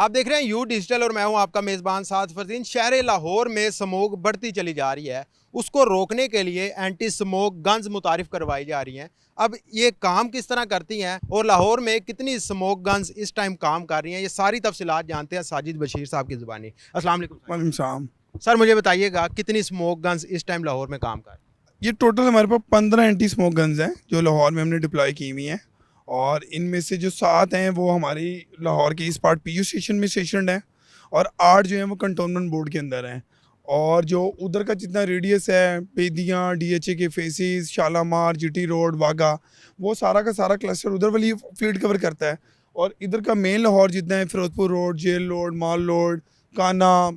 आप देख रहे हैं यू डिजिटल और मैं हूं आपका मेज़बान साद फरदीन। शहर लाहौर में स्मोक बढ़ती चली जा रही है, उसको रोकने के लिए एंटी स्मोक गन्स मुतारिफ करवाई जा रही हैं। अब ये काम किस तरह करती हैं और लाहौर में कितनी स्मोक गन्स इस टाइम काम कर रही हैं, ये सारी तफसीलात जानते हैं साजिद बशीर साहब की ज़ुबानी। अस्सलाम वालेकुम वालेकुम सलाम। सर, मुझे बताइएगा कितनी स्मोक गन्स इस टाइम लाहौर में काम कर रही ये टोटल हमारे पास 15 एंटी स्मोक गन्स हैं जो लाहौर में हमने डिप्लॉय की हुई हैं। और इनमें से जो 7 हैं वो हमारी लाहौर के इस पार्ट पीयू स्टेशन में स्टेशन है, और 8 जो हैं वो कंटोनमेंट बोर्ड के अंदर हैं। और जो उधर का जितना रेडियस है, बेदियाँ, डीएचए के phases, Shalimar, GT road, Wagah, वो सारा का सारा क्लस्टर उधर वाली फील्ड कवर करता है। और इधर का मेन लाहौर जितना है, फिरोजपुर रोड, जेल रोड, माल रोड, काना,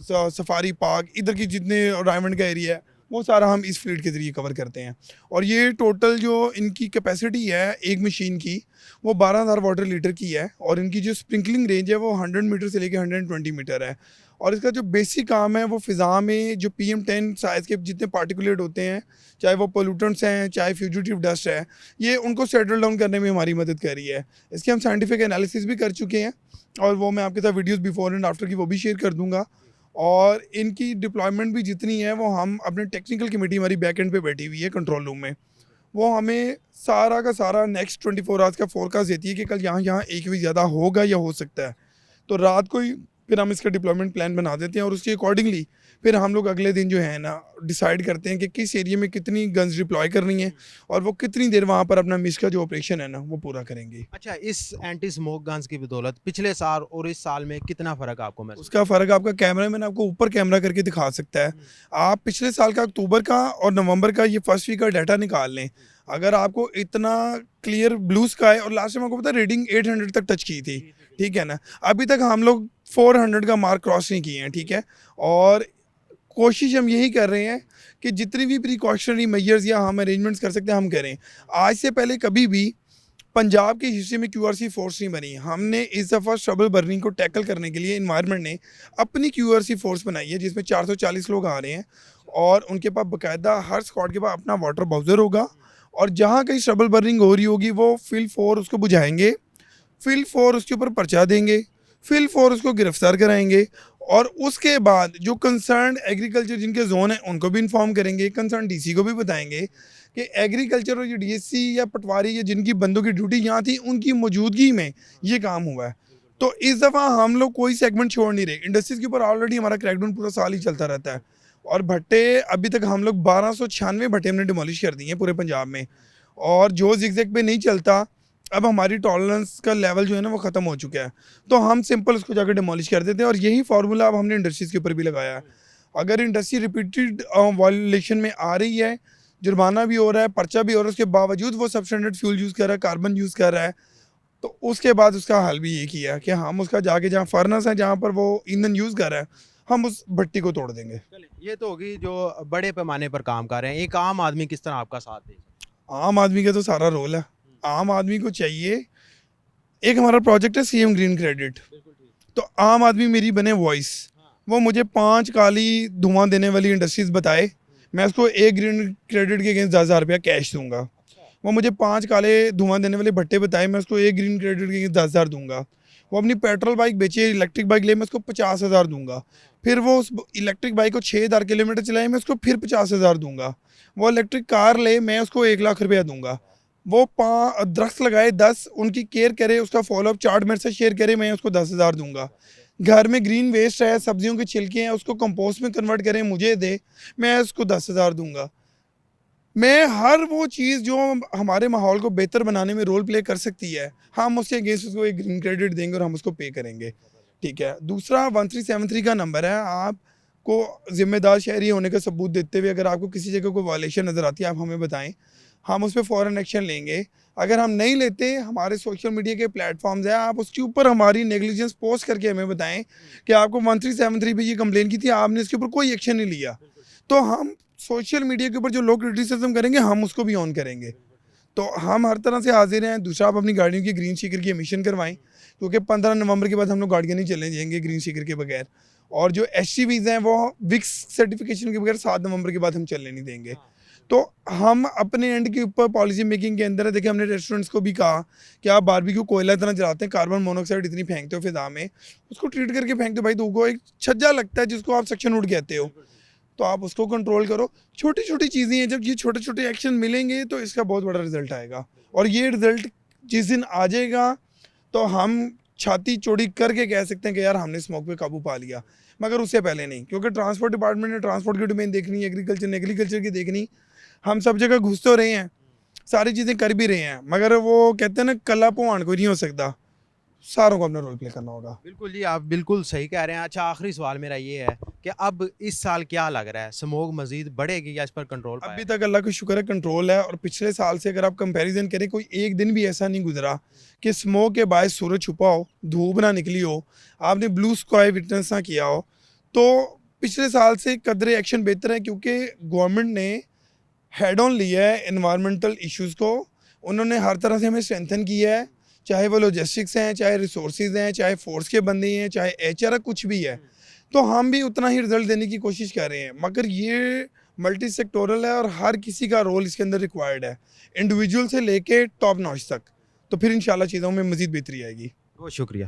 सफारी पार्क, इधर की जितने डायमंड का एरिया है वो सारा हम इस फील्ड के ज़रिए कवर करते हैं। और ये टोटल जो इनकी कैपेसिटी है एक मशीन की, वो 12,000 वाटर लीटर की है। और इनकी जो स्प्रिंकलिंग रेंज है वो 100 मीटर से लेकर 120 मीटर है। और इसका जो बेसिक काम है वो फ़िज़ा में जो PM10 साइज़ के जितने पार्टिकुलेट होते हैं, चाहे वो पोल्यूटेंट्स हैं, चाहे फ्यूजिटिव डस्ट है, ये उनको सेटल डाउन करने में हमारी मदद कर रही है। इसके हम साइंटिफिक एनालिसिस भी कर चुके हैं, और वो मैं आपके साथ वीडियोज़ बिफोर एंड आफ्टर की वो भी शेयर कर दूँगा। और इनकी डिप्लॉयमेंट भी जितनी है वो हम अपने टेक्निकल कमेटी हमारी बैक एंड पे बैठी हुई है कंट्रोल रूम में, वो हमें सारा का सारा नेक्स्ट 24 आवर्स का फोरकास्ट देती है कि कल यहाँ यहाँ एक भी ज़्यादा होगा या हो सकता है। तो रात को ही फिर हम इसका डिप्लॉयमेंट प्लान बना देते हैं, और उसके अकॉर्डिंगली फिर हम लोग अगले दिन जो है ना डिसाइड करते हैं कि किस एरिया में कितनी गन्स डिप्लॉय करनी है, और वो कितनी देर वहाँ पर अपना मिस का जो ऑपरेशन है ना वो पूरा करेंगे। अच्छा, इस एंटी स्मोक गन्स की बदौलत पिछले साल और इस साल में कितना फ़र्क आपको महसूस? उसका फ़र्क आपका कैमरा मैन आपको ऊपर कैमरा करके दिखा सकता है। आप पिछले साल का अक्टूबर का और नवंबर का ये फर्स्ट वीक का डाटा निकाल लें, अगर आपको इतना क्लियर ब्लू स्काई, और लास्ट टाइम आपको पता है रेटिंग 800 तक टच की थी, ठीक है ना। अभी तक हम लोग 400 का मार्क क्रॉस नहीं किए हैं, ठीक है। और कोशिश हम यही कर रहे हैं कि जितनी भी प्रिकॉशनरी मेजर्स या हम अरेंजमेंट्स कर सकते हैं हम करें। आज से पहले कभी भी पंजाब की हिस्ट्री में QRC फोर्स नहीं बनी। हमने इस दफ़ा ट्रबल बर्निंग को टैकल करने के लिए इन्वायरमेंट ने अपनी QRC फोर्स बनाई है, जिसमें 440 लोग आ रहे हैं, और उनके पास बाकायदा हर स्क्वाड के पास अपना वाटर बाउजर होगा। और जहाँ कहीं ट्रबल बर्निंग हो रही होगी वो फील्ड 4 उसको बुझाएंगे, फील्ड 4 उसके ऊपर पर्चा देंगे, फील्ड 4 उसको गिरफ्तार कराएंगे। और उसके बाद जो कंसर्न एग्रीकल्चर जिनके जोन है उनको भी इन्फॉर्म करेंगे, कंसर्न DC को भी बताएंगे कि एग्रीकल्चर और जो DSC या पटवारी या जिनकी बंदों की ड्यूटी यहाँ थी उनकी मौजूदगी में ये काम हुआ है। तो इस दफ़ा हम लोग कोई सेगमेंट छोड़ नहीं रहे। इंडस्ट्रीज़ के ऊपर ऑलरेडी हमारा क्रैकडाउन पूरा साल ही चलता रहता है, और भट्टे अभी तक हम लोग 1296 भट्टे हमने डिमोलिश कर दिए हैं पूरे पंजाब में। और जो जिगजैग पे नहीं चलता, अब हमारी टॉलरेंस का लेवल जो है ना वो ख़त्म हो चुका है, तो हम सिंपल उसको जाकर डिमोलिश कर देते हैं। और यही फार्मूला अब हमने इंडस्ट्रीज़ के ऊपर भी लगाया है। अगर इंडस्ट्री रिपीटेड वायलेशन में आ रही है, जुर्माना भी हो रहा है, पर्चा भी हो रहा है, उसके बावजूद वो सबस्टैंडर्ड फ्यूल यूज़ कर रहा है, कार्बन यूज़ कर रहा है, तो उसके बाद उसका हल भी ये किया कि हम उसका जाके जहाँ फर्नेस है जहाँ पर वो ईंधन यूज़ कर रहा है, हम उस भट्टी को तोड़ देंगे। चलिए, ये तो होगी जो बड़े पैमाने पर काम कर रहे हैं। एक आम आदमी किस तरह आपका साथ दे? आम आदमी का तो सारा रोल है। आम आदमी को चाहिए, एक हमारा प्रोजेक्ट है CM ग्रीन क्रेडिट, तो आम आदमी मेरी बने वॉइस, वो मुझे 5 काली धुआं देने वाली इंडस्ट्रीज़ बताए, मैं उसको एक ग्रीन क्रेडिट के अगेंस्ट 10,000 रुपया कैश दूंगा। वो मुझे 5 काले धुआं देने वाले भट्टे बताए, मैं उसको एक ग्रीन क्रेडिट के अगेंस्ट 10,000 दूंगा। वो अपनी पेट्रोल बाइक बेचे, इलेक्ट्रिक बाइक ले, मैं उसको 50,000 दूंगा। फिर वो उस इलेक्ट्रिक बाइक को 6,000 किलोमीटर चलाए, मैं उसको फिर 50,000 दूंगा। वो इलेक्ट्रिक कार ले, मैं उसको 1,00,000 रुपया दूंगा। वो दरख्त लगाए 10, उनकी केयर करे, उसका फॉलोअप चार्ट मेरे से शेयर करे, मैं उसको 10,000 दूंगा। घर में ग्रीन वेस्ट है, सब्जियों के छिलके हैं, उसको कंपोस्ट में कन्वर्ट करें, मुझे दे, मैं उसको 10,000 दूंगा। मैं हर वो चीज़ जो हमारे माहौल को बेहतर बनाने में रोल प्ले कर सकती है, हम उसके अगेंस्ट उसको एक ग्रीन क्रेडिट देंगे और हम उसको पे करेंगे, ठीक है। दूसरा 1373 का नंबर है, आपको ज़िम्मेदार शहरी होने का सबूत देते हुए अगर आपको किसी जगह कोई वायलेशन नज़र आती है आप हमें बताएं, हम उस पर फ़ौरन एक्शन लेंगे। अगर हम नहीं लेते, हमारे सोशल मीडिया के प्लेटफॉर्म्स हैं, आप उसके ऊपर हमारी नेग्लिजेंस पोस्ट करके हमें बताएं कि आपको 1373 पे ये कंप्लेन की थी, आपने इसके ऊपर कोई एक्शन नहीं लिया, तो हम सोशल मीडिया के ऊपर जो लोग क्रिटिसिज्म करेंगे हम उसको भी ऑन करेंगे। तो हम हर तरह से हाजिर हैं। दूसरा, आप अपनी गाड़ियों की ग्रीन स्टिकर की एमिशन करवाएं, क्योंकि 15 नवंबर के बाद हम लोग गाड़ियाँ नहीं चलने देंगे ग्रीन स्टिकर के बगैर। और जो HGVs हैं वो विक्स सर्टिफिकेशन के बगैर 7 नवंबर के बाद हम चलने नहीं देंगे। तो हम अपने एंड के ऊपर पॉलिसी मेकिंग के अंदर है। देखिए हमने रेस्टोरेंट्स को भी कहा कि आप बारबेक्यू कोयला इतना जलाते हैं, कार्बन मोनोऑक्साइड इतनी फेंकते हो फिजा में, उसको ट्रीट करके फेंक दो भाई। तो वो एक छज्जा लगता है जिसको आप सक्शन वुड कहते हो, तो आप उसको कंट्रोल करो। छोटी छोटी चीज़ें हैं, जब ये छोटे छोटे एक्शन मिलेंगे तो इसका बहुत बड़ा रिजल्ट आएगा। और ये रिजल्ट जिस दिन आ जाएगा तो हम छाती चौड़ी करके कह सकते हैं कि यार हमने स्मोक पे काबू पा लिया, मगर उससे पहले नहीं, क्योंकि ट्रांसपोर्ट डिपार्टमेंट ने ट्रांसपोर्ट की डोमेन देखनी, एग्रीकल्चर ने एग्रीकल्चर की देखनी। हम सब जगह घुस तो रहे हैं, सारी चीज़ें कर भी रहे हैं, मगर वो कहते हैं ना कला भगवान कोई नहीं हो सकता, सारों को अपना रोल प्ले करना होगा। बिल्कुल जी, आप बिल्कुल सही कह रहे हैं। अच्छा, आखिरी सवाल मेरा ये है कि अब इस साल क्या लग रहा है, स्मोक मजीद बढ़ेगी या इस पर कंट्रोल अभी पाएगा? तक अल्लाह का शुक्र है कंट्रोल है। और पिछले साल से अगर आप कंपैरिजन करें, कोई एक दिन भी ऐसा नहीं गुजरा कि स्मोक के बायस सूरज छुपा हो, धूप ना निकली हो, आपने ब्लू स्काई विटनेस ना किया हो। तो पिछले साल से कदरे एक्शन बेहतर है, क्योंकि गवर्नमेंट ने हेड ऑन लिया है इन्वायरमेंटल इश्यूज़ को। उन्होंने हर तरह से हमें स्ट्रेंथन किया है, चाहे वो लॉजिस्टिक्स हैं, चाहे रिसोर्सेज हैं, चाहे फोर्स के बंदे हैं, चाहे एचआर कुछ भी है। तो हम भी उतना ही रिजल्ट देने की कोशिश कर रहे हैं, मगर ये मल्टी सेक्टोरल है और हर किसी का रोल इसके अंदर रिक्वायर्ड है, इंडिविजुअल से लेके टॉप नॉच तक। तो फिर इंशाल्लाह चीज़ों में मज़ीद बेहतरी आएगी। बहुत शुक्रिया।